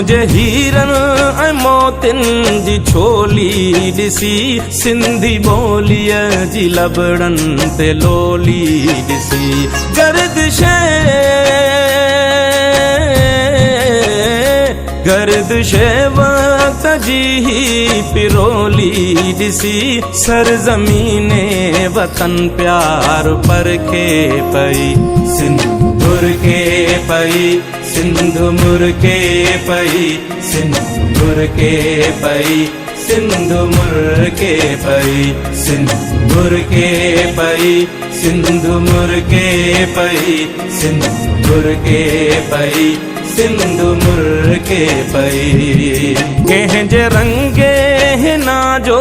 जे हीरन ऐं मोतिन जी छोली ॾिसी, सिंधी ॿोलीअ जी लबड़न ते लोली ॾिसी। गर्दिशे वक्त जी पिरोली ॾिसी, सरज़मीने वतन प्यार परखे पई। सिंध मुरके पई, सिंध मुरके पई, सिंध मुरके पई, सिंध मुरके पई, सिंध मुरके पई, सिंध मुरके पई, सिंध मुरके पई, सिंध मुरके पई। कंहिंजे रंगे हिना जो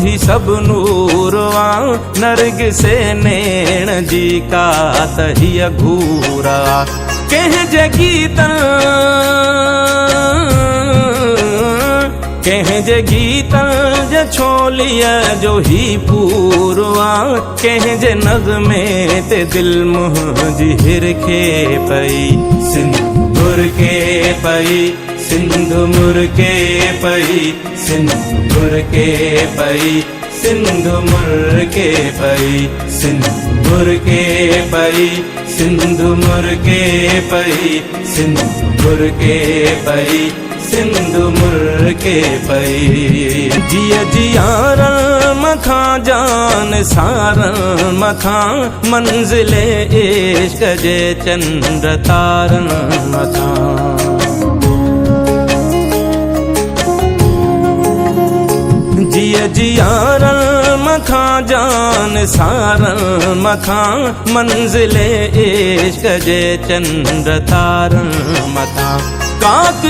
ही सब नूर आ, नरगिसे नैण जी का त हीअ घूरा। कंहिंजे गीतन जे छोलीअ जो ही पूरवा, कंहिंजे नग़्मे ते दिल मुंहिंजी हिरखे पई। सिंध मुरके पई, सिंध मुरके पई, सिंध मुरके पई, सिंध मुरके पई, सिंध मुरके पई, सिंध मुरके पई, सिंध मुरके पई, सिंध मुरके पई। जिया जियारन मथां जान सारन मथां, मंज़िले इश्क जे चंड तारन मथां। जिया जियारन मथां जान सारन मथां, मंज़िले इश्क जे चंड तारन मथां। काक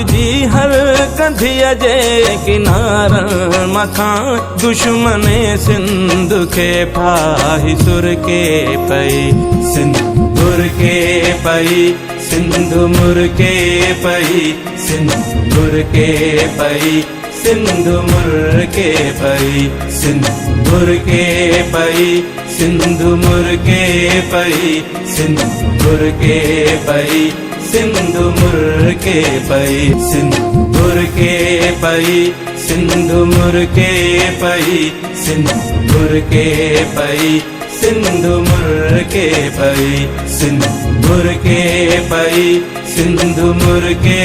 जी हर कंधीअ जे किनारन मथां, दुश्मने सिंध खे फाही सुरके पई। सिंध मुरके पई, सिंध मुरके पई, सिंध मुरके पई, सिंध मुरके पई, सिंध मुरके पई, सिंध मुरके पई, सिंध मुरके पई, सिंध मुरके पई, सिंध मुरके पई, सिंध मुरके पई, सिंध मुरके पई, सिंध मुरके पई, सिंध मुरके पई, सिंध मुरके